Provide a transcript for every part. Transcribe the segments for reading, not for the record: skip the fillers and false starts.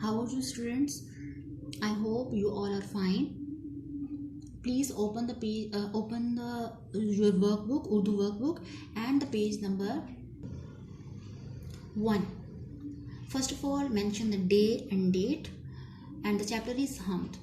How are you students? I hope you all are fine. Please open the page, your workbook, Urdu workbook, and the page number 1. First of all, mention the day and date, and the chapter is Hamd.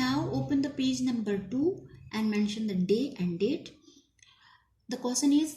Now open the page number 2 and mention the day and date. The question is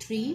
3.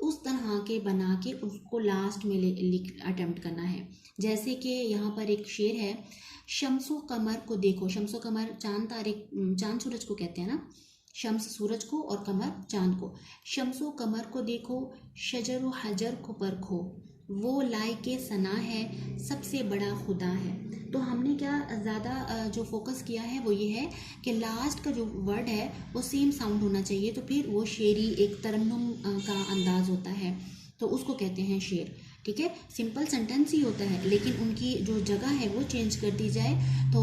उस तरह के बना के उसको last में attempt करना है। जैसे कि यहाँ पर एक शेर है, शम्सो कमर को देखो। शम्सो कमर चांद तारे, चांद सूरज को कहते हैं ना, शम्स सूरज को और कमर चांद को। शम्सो कमर को देखो, शजर व हजर को परखो, वो लायके सना है, सबसे बड़ा खुदा है। तो हमने क्या ज़्यादा जो फोकस किया है वो ये है कि लास्ट का जो वर्ड है वो सेम साउंड होना चाहिए, तो फिर वो शेरी एक तरन्नुम का अंदाज़ होता है, तो उसको कहते हैं शेर। ठीक है, सिंपल सेंटेंस ही होता है, लेकिन उनकी जो जगह है वो चेंज कर दी जाए तो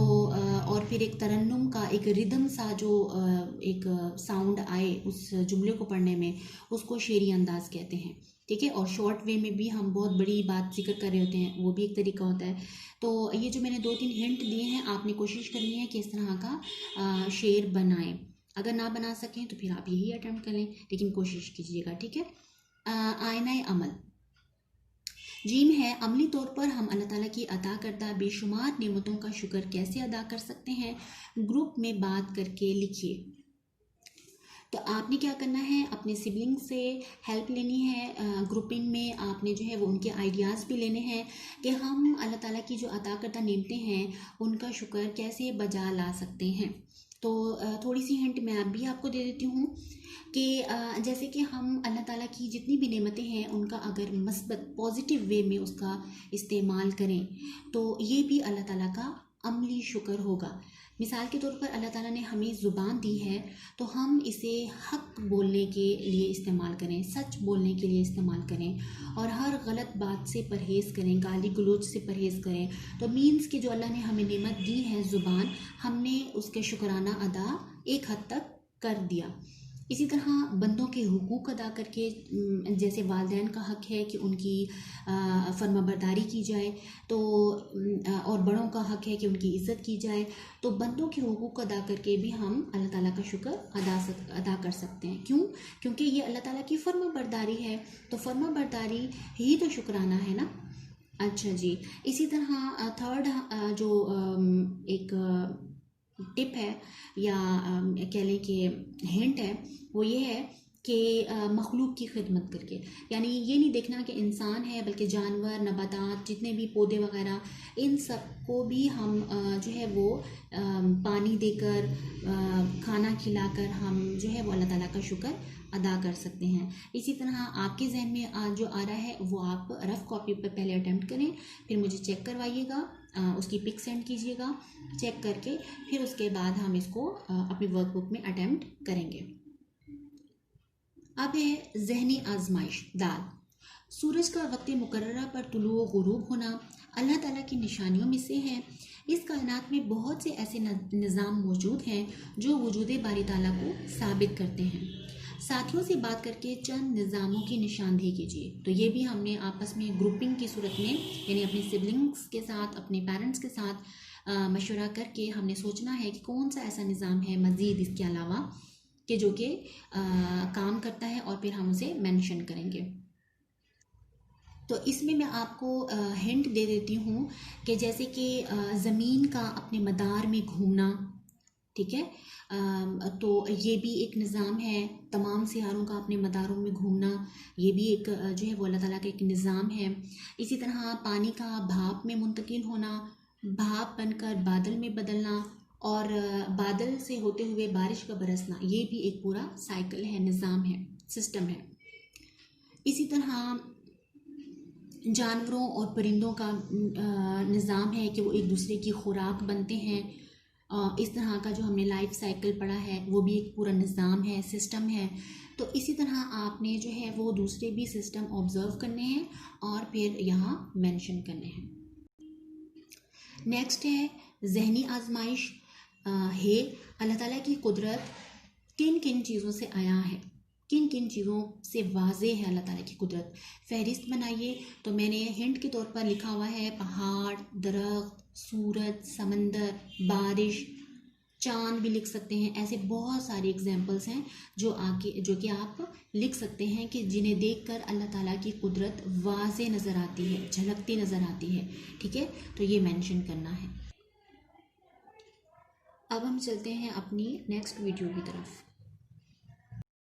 और फिर एक तरन्नुम का एक रिदम सा जो एक साउंड आए उस जुमले को पढ़ने में, उसको शेरी अंदाज़ कहते हैं। ठीक है, और शॉर्ट वे में भी हम बहुत बड़ी बात जिक्र कर रहे होते हैं, वो भी एक तरीका होता है। तो ये जो मैंने 2-3 हिंट दिए हैं, आपने कोशिश करनी है कि इस तरह का शेर बनाएं। अगर ना बना सकें तो फिर आप यही अटेम्प्ट करें, लेकिन कोशिश कीजिएगा। ठीक है, आईना अमल। जीम है, अमली तौर पर हम अल्लाह ताला की अता करदा बेशुमार नेमतों का शुक्र कैसे अदा कर सकते हैं, ग्रुप में बात करके लिखिए। तो आपने क्या करना है, अपने सिबलिंग से हेल्प लेनी है, ग्रुपिंग में आपने जो है वो उनके आइडियाज़ भी लेने हैं कि हम अल्लाह ताला की जो अता करदा नेमतें हैं उनका शुक्र कैसे बजा ला सकते हैं। तो थोड़ी सी हिंट मैं अब भी आपको दे देती हूँ कि जैसे कि हम अल्लाह ताला की जितनी भी नेमतें हैं उनका अगर मस्बत पॉजिटिव वे में उसका इस्तेमाल करें तो ये भी अल्लाह ताला का अमली शुक्र होगा। मिसाल के तौर पर अल्लाह ताला ने हमें ज़ुबान दी है तो हम इसे हक़ बोलने के लिए इस्तेमाल करें, सच बोलने के लिए इस्तेमाल करें और हर गलत बात से परहेज़ करें, गाली गलौज से परहेज़ करें। तो मीन्स कि जो अल्लाह ने हमें नेमत दी है ज़ुबान, हमने उसके शुक्राना अदा एक हद तक कर दिया। इसी तरह बंदों के हुकूक अदा करके, जैसे वालिदैन का हक़ है कि उनकी फर्माबरदारी की जाए, तो और बड़ों का हक़ है कि उनकी इज़्ज़त की जाए, तो बंदों के हुकूक अदा करके भी हम अल्लाह ताला का शुक्र अदा कर सकते हैं। क्यों? क्योंकि ये अल्लाह ताला की फर्माबरदारी है, तो फर्माबरदारी ही तो शुक्राना है ना। अच्छा जी, इसी तरह थर्ड जो एक टिप है या कह लें कि हिंट है, वो ये है कि मखलूक की खिदमत करके, यानी ये नहीं देखना कि इंसान है बल्कि जानवर, नबातात, जितने भी पौधे वगैरह, इन सब को भी हम जो है वो पानी देकर, खाना खिलाकर हम जो है वो अल्लाह ताला का शुक्र अदा कर सकते हैं। इसी तरह आपके जहन में जो आ रहा है वो आप रफ़ कॉपी पर पहले अटेम्प्ट करें, फिर मुझे चेक करवाइएगा, उसकी पिक सेंड कीजिएगा, चेक करके फिर उसके बाद हम इसको अपनी वर्कबुक में अटेम्प्ट करेंगे। अब है ज़हनी आजमाइश। दाल, सूरज का वक्त मुकर्ररा पर तुलू व गुरूब होना अल्लाह ताला की निशानियों में से है। इस कायनात में बहुत से ऐसे निज़ाम मौजूद हैं जो वजूद बारी ताला को साबित करते हैं। साथियों से बात करके चंद निज़ामों की निशानदेही कीजिए। तो ये भी हमने आपस में ग्रुपिंग की सूरत में, यानी अपने सिबलिंग्स के साथ, अपने पेरेंट्स के साथ मशवरा करके हमने सोचना है कि कौन सा ऐसा निज़ाम है मज़ीद इसके अलावा कि जो कि काम करता है, और फिर हम उसे मेंशन करेंगे। तो इसमें मैं आपको हिंट दे देती हूँ कि जैसे कि ज़मीन का अपने मदार में घूमना, ठीक है, तो ये भी एक निज़ाम है। तमाम सियारों का अपने मदारों में घूमना, ये भी एक जो है वो अल्लाह ताला का एक निज़ाम है। इसी तरह पानी का भाप में मुंतकिल होना, भाप बनकर बादल में बदलना, और बादल से होते हुए बारिश का बरसना, ये भी एक पूरा साइकिल है, निज़ाम है, सिस्टम है। इसी तरह जानवरों और परिंदों का निज़ाम है कि वो एक दूसरे की खुराक बनते हैं। इस तरह का जो हमने लाइफ साइकिल पढ़ा है वो भी एक पूरा निज़ाम है, सिस्टम है। तो इसी तरह आपने जो है वो दूसरे भी सिस्टम ऑब्ज़र्व करने हैं और फिर यहाँ मेंशन करने हैं। नेक्स्ट है ज़हनी आजमाइश। है अल्लाह ताला की कुदरत किन किन चीज़ों से आया है, किन किन चीज़ों से वाज़े है अल्लाह ताला की कुदरत, फहरिस्त बनाइए। तो मैंने हिंट के तौर पर लिखा हुआ है पहाड़, दरख्त, सूरज, समंदर, बारिश, चांद भी लिख सकते हैं। ऐसे बहुत सारे एग्जाम्पल्स हैं जो कि आप लिख सकते हैं कि जिन्हें देखकर अल्लाह ताला की कुदरत वाज़े नज़र आती है, झलकती नज़र आती है। ठीक है, तो ये मेंशन करना है। अब हम चलते हैं अपनी नेक्स्ट वीडियो की तरफ।